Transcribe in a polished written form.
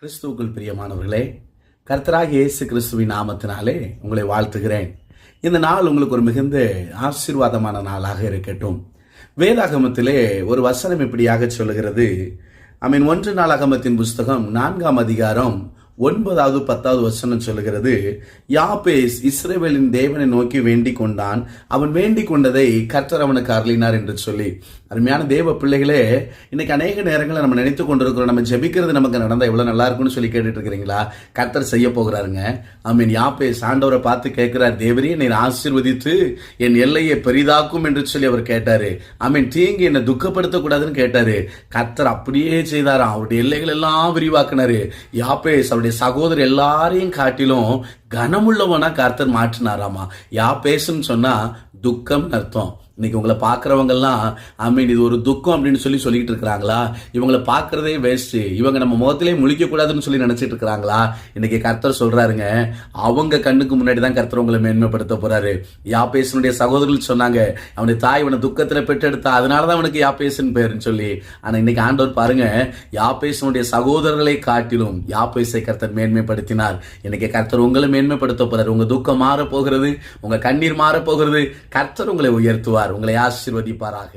கிறிஸ்துவுக்குள் பிரியமானவர்களே, கர்த்தராகிய இயேசு கிறிஸ்துவின் நாமத்தினாலே உங்களை வாழ்த்துகிறேன். இந்த நாள் உங்களுக்கு ஒரு மிகுந்த ஆசீர்வாதமான நாளாக இருக்கட்டும். வேதாகமத்திலே ஒரு வசனம் இப்படியாக சொல்லுகிறது. 1 நாளாகமத்தின் புஸ்தகம் 4ஆம் அதிகாரம் 9வது 10வது வசனம் சொல்லுகிறது, யாபேஸ் இஸ்ரவேலின் தேவனை நோக்கி வேண்டிக் கொண்டான், அவன் வேண்டிக் கொண்டதை கர்த்தர் அவனுக்கு அருளினார் என்று சொல்லி. அருமையான தேவ பிள்ளைகளே, இன்னைக்கு அநேக நேரங்களில் நம்ம நினைத்து கொண்டிருக்கிறோம், நம்ம ஜெபிக்கிறது நமக்கு நடந்தா எவ்வளவு நல்லா இருக்கும்னு சொல்லி கேட்டுட்டு இருக்கிறீங்களா? கர்த்தர் செய்ய போகிறாருங்க. யாபேஸ் ஆண்டவரை பார்த்து கேட்கிறார், தேவரே நீர் ஆசீர்வதித்து என் எல்லையை பெரிதாக்கும் என்று சொல்லி அவர் கேட்டாரு. தீங்கு என்னை துக்கப்படுத்த கூடாதுன்னு கேட்டாரு. கர்த்தர் அப்படியே செய்தாராம். அவருடைய எல்லைகள் எல்லாம் விரிவாக்குனாரு. யாபேஸ் அவருடைய சகோதரர் எல்லாரையும் காட்டிலும் கனமுள்ளவனா கர்த்தர் மாற்றினாராமா. யாபேஸ்ன்னு சொன்னா துக்கம் அர்த்தம். இன்னைக்கு உங்களை பார்க்குறவங்கெல்லாம் இது ஒரு துக்கம் அப்படின்னு சொல்லிக்கிட்டு இருக்கிறாங்களா? இவங்களை பார்க்கறதே வேஸ்ட், இவங்க நம்ம முகத்திலே முழிக்க கூடாதுன்னு சொல்லி நினைச்சிட்டு இருக்கிறாங்களா? இன்னைக்கு கர்த்தர் சொல்றாருங்க, அவங்க கண்ணுக்கு முன்னாடி தான் கர்த்தர் உங்களை மேன்மைப்படுத்த போறாரு. யாபேசனுடைய சகோதரர்கள் சொன்னாங்க, அவனுடைய தாய் இவனை துக்கத்துல பெற்றெடுத்தா, அதனாலதான் அவனுக்கு யாபேசன் பேருன்னு சொல்லி. ஆனா இன்னைக்கு ஆண்டவர் பாருங்க, யாபேசனுடைய சகோதரர்களை காட்டிலும் யாபேசை கர்த்தர் மேன்மைப்படுத்தினார். இன்னைக்கு கர்த்தர் உங்களை மேன்மைப்படுத்த போறாரு. உங்க துக்கம் மாற போகிறது, உங்க கண்ணீர் மாற போகிறது. கர்த்தர் உங்களை உயர்த்துவார், உங்களை ஆசீர்வதிப்பாராக.